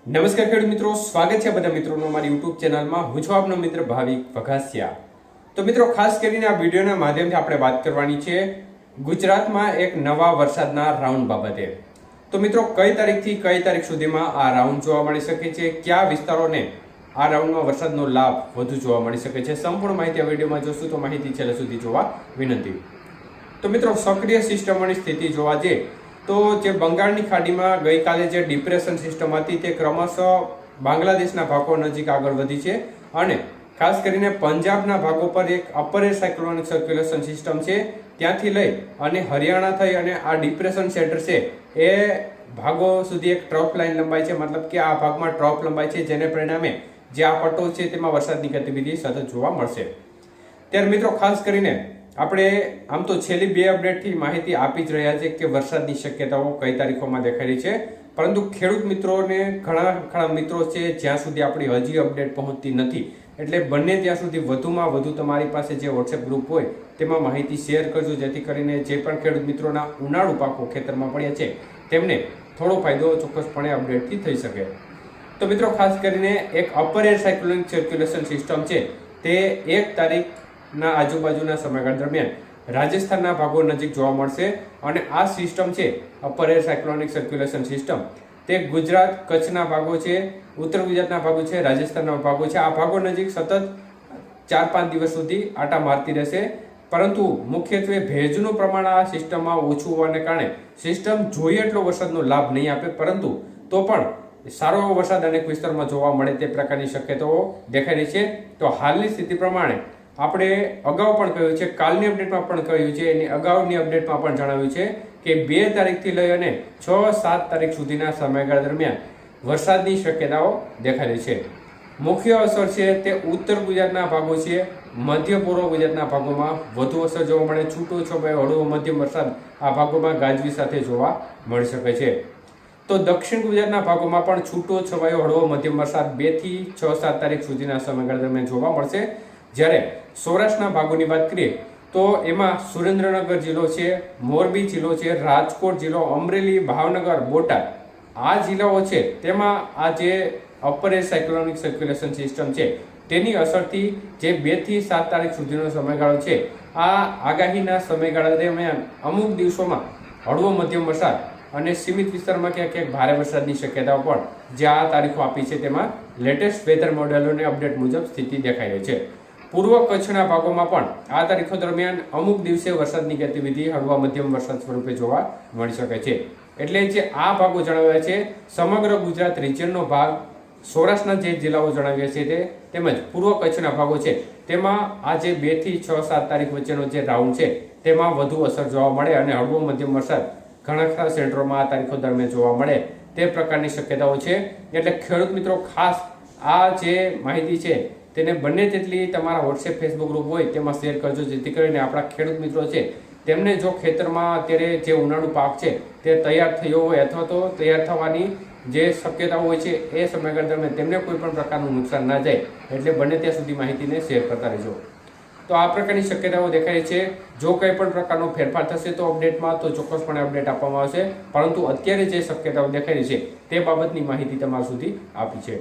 નમસ્કાર ખેડૂત મિત્રો, સ્વાગત છે બધા મિત્રોનો અમારી યુટ્યુબ ચેનલમાં. હું છું આપનો મિત્ર ભાવિક વઘાસિયા. તો મિત્રો, ખાસ કરીને આ વિડીયોના માધ્યમથી આપણે વાત કરવાની છે ગુજરાતમાં એક નવા વરસાદના રાઉન્ડ બાબતે. તો મિત્રો, કઈ તારીખથી કઈ તારીખ સુધીમાં આ રાઉન્ડ જોવા મળી શકે છે, કયા વિસ્તારોને આ રાઉન્ડમાં વરસાદનો લાભ વધુ જોવા મળી શકે છે, સંપૂર્ણ માહિતી આ વિડીયોમાં જોશું. તો માહિતી છેલ્લે સુધી જોવા વિનંતી. તો મિત્રો, સક્રિય સિસ્ટમોની સ્થિતિ જોવા જઈએ તો જે બંગાળની ખાડીમાં ગઈકાલે જે ડિપ્રેશન સિસ્ટમ હતી તે ક્રમશઃ બાંગ્લાદેશના ભાગો નજીક આગળ વધી છે અને ખાસ કરીને પંજાબના ભાગો પર એક upper air cyclonic circulation system છે, ત્યાંથી લઈ અને હરિયાણા થઈ અને આ ડિપ્રેશન સેન્ટર છે એ ભાગો સુધી એક ટ્રફ લાઇન લંબાઈ છે, મતલબ કે આ ભાગમાં ટ્રફ લંબાઈ છે, જેને પરિણામે જે આ પટ્ટો છે તેમાં વરસાદની ગતિવિધિ સતત જોવા મળશે. ત્યારે મિત્રો, ખાસ કરીને આપણે આમ તો છેલ્લી બે અપડેટથી માહિતી આપી જ રહ્યા છે કે વરસાદની શક્યતાઓ કઈ તારીખોમાં દેખાઈ રહી છે, પરંતુ ખેડૂત મિત્રોને ઘણા મિત્રો છે જ્યાં સુધી આપણી હજી અપડેટ પહોંચતી નથી, એટલે બંને ત્યાં સુધી વધુમાં વધુ તમારી પાસે જે વોટ્સએપ ગ્રુપ હોય તેમાં માહિતી શેર કરજો, જેથી કરીને જે પણ ખેડૂત મિત્રોના ઉનાળુ પાકો ખેતરમાં પડ્યા છે તેમને થોડો ફાયદો ચોક્કસપણે અપડેટથી થઈ શકે. તો મિત્રો, ખાસ કરીને એક upper air cyclonic circulation system છે તે 1 તારીખના આજુબાજુના સમયગાળા દરમિયાન રાજસ્થાનના ભાગો નજીક જોવા મળશે અને આ સિસ્ટમ છે upper air cyclonic circulation system તે ગુજરાત, કચ્છના ભાગો છે, ઉત્તર ગુજરાતના ભાગો છે, રાજસ્થાનના ભાગો છે, આ ભાગો નજીક સતત 4-5 દિવસ સુધી આટા મારતી રહેશે. પરંતુ મુખ્યત્વે ભેજનું પ્રમાણ આ સિસ્ટમમાં ઓછું હોવાને કારણે સિસ્ટમ જોઈએ એટલો વરસાદનો લાભ નહીં આપે, પરંતુ તો પણ સારો એવો વરસાદ અનેક વિસ્તારમાં જોવા મળે તે પ્રકારની શક્યતાઓ દેખાઈ રહી છે. તો હાલની સ્થિતિ પ્રમાણે આપણે અગાઉ પણ કહ્યું છે, કાલની અપડેટમાં પણ કહ્યું છે, એની અગાઉની અપડેટમાં પણ જણાવ્યું છે કે 2 તારીખથી લઈ અને 6-7 તારીખ સુધીના સમયગાળા દરમિયાન વરસાદની શક્યતાઓ દેખાઈ રહી છે. મુખ્ય અસર છે તે ઉત્તર ગુજરાતના ભાગો છે, મધ્ય પૂર્વ ગુજરાતના ભાગોમાં વધુ અસર જોવા મળે. છૂટો છવાયો હળવો મધ્યમ વરસાદ આ ભાગોમાં ગાજવી સાથે જોવા મળી શકે છે. તો દક્ષિણ ગુજરાતના ભાગોમાં પણ છૂટો છવાયો હળવો મધ્યમ વરસાદ 2 થી 6-7 તારીખ સુધીના સમયગાળા દરમિયાન જોવા મળશે. જ્યારે સૌરાષ્ટ્રના ભાગોની વાત કરીએ તો એમાં સુરેન્દ્રનગર જિલ્લો છે, મોરબી જિલ્લો છે, રાજકોટ જિલ્લો, અમરેલી, ભાવનગર, બોટાદ આ જિલ્લાઓ છે તેમાં આ જે upper air cyclonic circulation system છે તેની અસરથી જે 2 થી 7 તારીખ સુધીનો સમયગાળો છે આ આગાહીના સમયગાળા દરમિયાન અમુક દિવસોમાં હળવો મધ્યમ વરસાદ અને સીમિત વિસ્તારમાં ક્યાંક ભારે વરસાદની શક્યતાઓ પણ જે આ તારીખો આપી છે તેમાં લેટેસ્ટ વેધર મોડેલોને અપડેટ મુજબ સ્થિતિ દેખાઈ રહી છે. પૂર્વ કચ્છના ભાગોમાં પણ આ તારીખો દરમિયાન અમુક દિવસે વરસાદની ગતિવિધિ હળવા મધ્યમ વરસાદ સ્વરૂપે જોવા મળી શકે છે. એટલે જે આ ભાગો જણાવ્યા છે સમગ્ર ગુજરાત રિજનનો ભાગ, સૌરાષ્ટ્રના જે જિલ્લાઓ જણાવ્યા છે તે તેમજ પૂર્વ કચ્છના ભાગો છે તેમાં આ જે 2 થી 6-7 તારીખ વચ્ચેનો જે રાઉન્ડ છે તેમાં વધુ અસર જોવા મળે અને હળવો મધ્યમ વરસાદ ઘણા ખરા સેન્ટરોમાં આ તારીખો દરમિયાન જોવા મળે તે પ્રકારની શક્યતાઓ છે. એટલે ખેડૂત મિત્રો, ખાસ આ જે માહિતી છે તેને બંને તેટલી તમારા વોટ્સએપ ફેસબુક ગ્રુપ હોય તેમાં શેર કરજો, જેથી કરીને આપણા ખેડૂત મિત્રો છે તેમને જો ખેતરમાં અત્યારે જે ઉનાળુ પાક છે તે તૈયાર થયો હોય અથવા તો તૈયાર થવાની જે શક્યતાઓ હોય છે એ સમયગાળા દરમિયાન તેમને કોઈ પણ પ્રકારનું નુકસાન ના જાય, એટલે બંને ત્યાં સુધી માહિતીને શેર કરતા રહેજો. તો આ પ્રકારની શક્યતાઓ દેખાય છે. જો કંઈ પણ પ્રકારનો ફેરફાર થશે તો અપડેટમાં તો ચોક્કસપણે અપડેટ આપવામાં આવશે, પરંતુ અત્યારે જે શક્યતાઓ દેખાય છે તે બાબતની માહિતી તમારા સુધી આપી છે.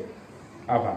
આભાર.